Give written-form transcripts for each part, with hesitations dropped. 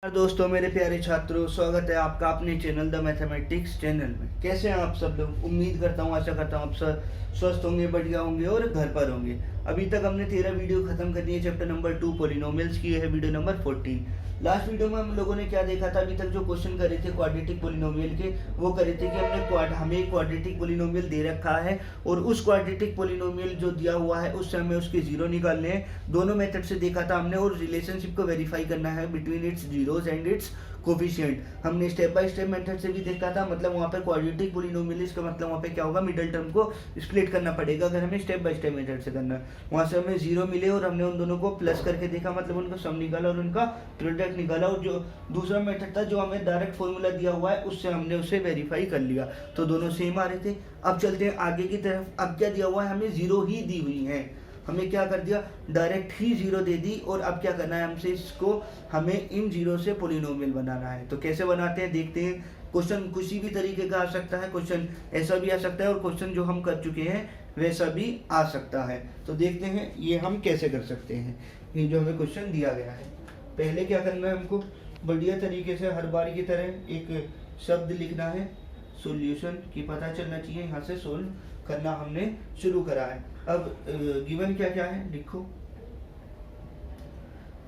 नमस्कार दोस्तों, मेरे प्यारे छात्रों, स्वागत है आपका अपने चैनल द मैथमेटिक्स चैनल में। कैसे हैं आप सब लोग? उम्मीद करता हूँ, आशा करता हूँ आप सब स्वस्थ होंगे, बढ़िया होंगे और घर पर होंगे। अभी तक हमने 13 वीडियो खत्म कर दिए। चैप्टर नंबर 2 पॉलिनोमियल्स की है वीडियो नंबर 14। लास्ट वीडियो में हम लोगों ने क्या देखा था? अभी तक जो क्वेश्चन करे थे क्वाड्रेटिक पॉलिनोमियल के, वो करे थे कि हमें एक क्वाड्रेटिक पॉलिनोमियल दे रखा है और उस क्वाड्रेटिक पॉलिनोमियल जो दिया हुआ है उससे हमें उसके जीरो निकालने हैं। दोनों मेथड से देखा था हमने और रिलेशनशिप को वेरीफाई करना है between its zeros and it's coefficient. हमने स्टेप बाय स्टेप मेथड से भी देखा था। मतलब वहाँ पे क्वाड्रेटिक पॉलिनोमियल का मतलब वहाँ पे क्या होगा, मिडिल टर्म को स्प्लिट करना पड़ेगा अगर हमें स्टेप बाय स्टेप मेथड से करना है। वहाँ से हमें जीरो मिले और हमने उन दोनों को प्लस करके देखा, मतलब उनका सम निकाला और उनका प्रोडक्ट निकाला। और जो दूसरा मेथड था जो हमें डायरेक्ट फॉर्मूला दिया हुआ है उससे हमने उसे वेरीफाई कर लिया, तो दोनों सेम आ रहे थे। अब चलते हैं आगे की तरफ। अब क्या दिया हुआ है? हमें जीरो ही दी हुई है। हमें क्या कर दिया? डायरेक्ट ही जीरो दे दी। और अब क्या करना है हमसे? इसको हमें इन जीरो से पॉलिनोमियल बनाना है। तो कैसे बनाते हैं देखते हैं। क्वेश्चन किसी भी तरीके का आ सकता है, क्वेश्चन ऐसा भी आ सकता है और क्वेश्चन जो हम कर चुके हैं वैसा भी आ सकता है। तो देखते हैं ये हम कैसे कर सकते हैं। ये जो हमें क्वेश्चन दिया गया है, पहले क्या करना है हमको? बढ़िया तरीके से हर बार की तरह एक शब्द लिखना है, सॉल्यूशन की पता चलना चाहिए। यहाँ से सोल्व करना हमने शुरू करा है। अब गिवन क्या क्या है लिखो।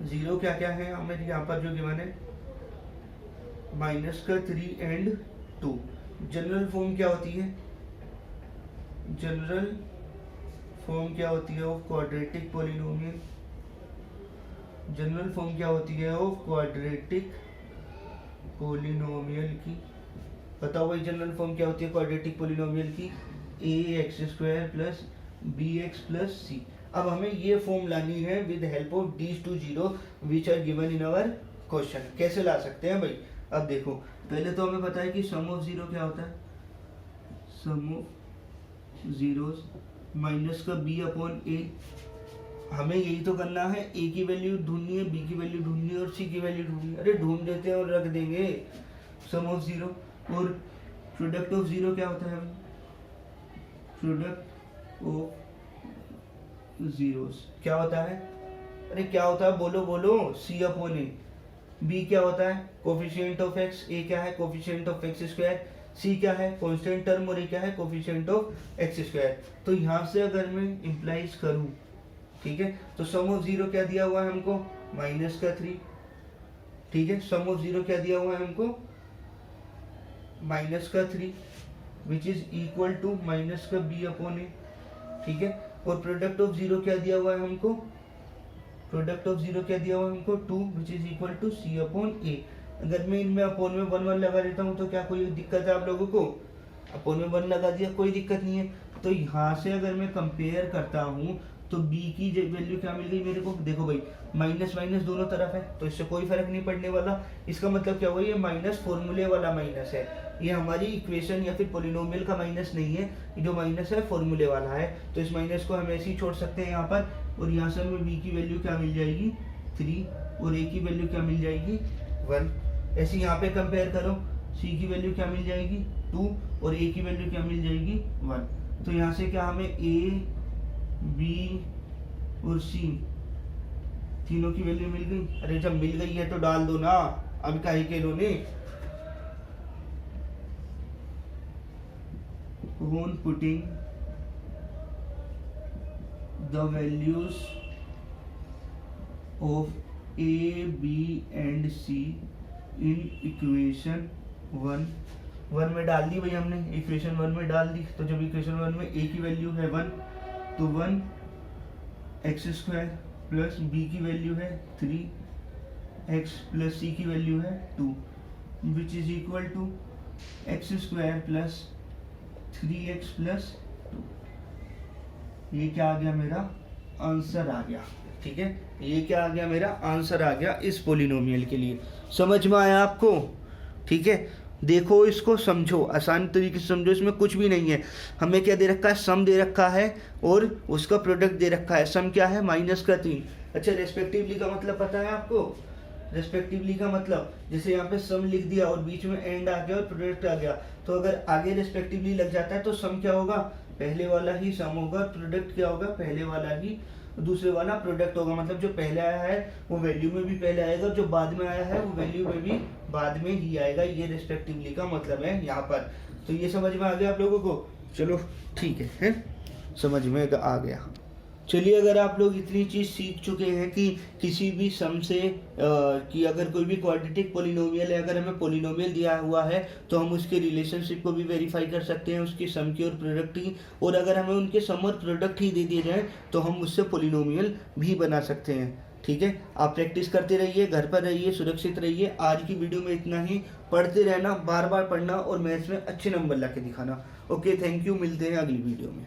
जीरो क्या क्या है हमें यहाँ पर जो गिवन है? -3 एंड 2। जनरल फॉर्म क्या होती है? जनरल फॉर्म क्या होती है of quadratic polynomial? General form क्या होती है ऑफ क्वाड्रेटिक पॉलिनोमियल की? बताओ भाई, जनरल फॉर्म क्या होती है क्वाड्रेटिक पॉलिनोमियल की? ax² plus bx+c। अब हमें ये फॉर्म लानी है with help of these two zero which are given in our question. कैसे ला सकते हैं भाई? अब देखो, पहले तो हमें पता है कि सम ऑफ जीरो क्या होता है? सम ऑफ जीरोस माइनस का b/a। हमें यही तो करना है। a की वैल्यू ढूंढनी है, b की वैल्यू ढूंढनी है और c की वैल्यू ढूंढनी है। अरे ढूंढ देते हैं और रख देंगे सम ऑफ जीरो। और प्रोडक्ट ऑफ जीरो क्या होता है? प्रोडक्ट ऑफ जीरोस क्या होता है? अरे क्या होता है? बोलो बोलो। c/a। b क्या होता है? Coefficient of x। a क्या है? Coefficient of x²। c क्या है? Constant term. और a क्या है? Coefficient of x²। तो यहाँ से अगर मैं इंप्लाइज करूँ, ठीक है, तो सम ऑफ जीरो क्या दिया हुआ है हमको? -3। ठीक है, सम ऑफ जीरो क्या दिया हुआ है हमको? -3 विच इज इक्वल टू -b/a। ठीक है, और प्रोडक्ट ऑफ जीरो क्या दिया हुआ है हमको? प्रोडक्ट ऑफ जीरो क्या दिया हुआ है हमको? 2 which is equal to c/a। अगर मैं इनमें अपॉन में 1 लगा देता हूँ तो क्या कोई दिक्कत है आप लोगों को? अपॉन में 1 लगा दिया, कोई दिक्कत नहीं है। तो यहाँ से अगर मैं कंपेयर करता हूँ तो b की वैल्यू क्या मिल गई मेरे को? देखो भाई, माइनस माइनस दोनों तरफ है तो इससे कोई फर्क नहीं पड़ने वाला। इसका मतलब क्या हुआ? ये माइनस फॉर्मूले वाला माइनस है। ये हमारी इक्वेशन या फिर पॉलिनोमियल का माइनस नहीं है। ये जो माइनस है फॉर्मूले वाला है। तो इस माइनस को हम ऐसे ही छोड़ सकते हैं यहाँ पर। और यहाँ से हमें b की वैल्यू क्या मिल जाएगी? 3। और a की वैल्यू क्या मिल जाएगी? 1। ऐसे यहाँ पे कंपेयर करो, c की वैल्यू क्या मिल जाएगी? 2। और a की वैल्यू क्या मिल जाएगी? 1। तो यहाँ से क्या हमें a, b और c तीनों की वैल्यू मिल गई। अरे जब मिल गई है तो डाल दो ना, अब काहे के लो ने। On putting the values of a, b and c in equation 1 में डाल दी भाई हमने, इक्वेशन 1 में डाल दी। तो जब इक्वेशन 1 में a की वैल्यू है 1 तो 1x² प्लस b की वैल्यू है 3x प्लस c की वैल्यू है 2 which is equal to x² plus 3x plus 2। ये क्या आ गया? मेरा आंसर आ गया। ठीक है, ये क्या आ गया? मेरा आंसर आ गया इस पॉलिनोमियल के लिए। समझ में आया आपको? ठीक है, देखो इसको समझो, आसान तरीके से समझो। इसमें कुछ भी नहीं है। हमें क्या दे रखा है? सम दे रखा है और उसका प्रोडक्ट दे रखा है। सम क्या है? -3। अच्छा, रेस्पेक्टिवली का मतलब पता है आपको? रेस्पेक्टिवली का मतलब जैसे यहाँ पे सम लिख दिया और बीच में एंड आ गया और प्रोडक्ट आ गया, तो अगर आगे रेस्पेक्टिवली लग जाता है तो सम क्या होगा? पहले वाला ही सम होगा। प्रोडक्ट क्या होगा? पहले वाला ही दूसरे वाला प्रोडक्ट होगा, मतलब जो पहले आया है वो वैल्यू में भी पहले आएगा, जो बाद में आया है वो वैल्यू में भी बाद में ही आएगा। ये रिस्पेक्टिवली का मतलब है यहाँ पर। तो ये समझ में आ गया आप लोगों को? चलो ठीक है, समझ में आ गया। चलिए, अगर आप लोग इतनी चीज़ सीख चुके हैं कि किसी भी सम से कि अगर कोई भी क्वाड्रेटिक पोलिनोमियल है, अगर हमें पोलिनोमियल दिया हुआ है तो हम उसके रिलेशनशिप को भी वेरीफाई कर सकते हैं, उसकी सम की और प्रोडक्ट की, और अगर हमें उनके सम और प्रोडक्ट ही दे दिए जाए तो हम उससे पोलिनोमियल भी बना सकते हैं। ठीक है, आप प्रैक्टिस करते रहिए, घर पर रहिए, सुरक्षित रहिए। आज की वीडियो में इतना ही। पढ़ते रहना, बार बार पढ़ना और मैथ्स में अच्छे नंबर ला के दिखाना। ओके, थैंक यू, मिलते हैं अगली वीडियो में।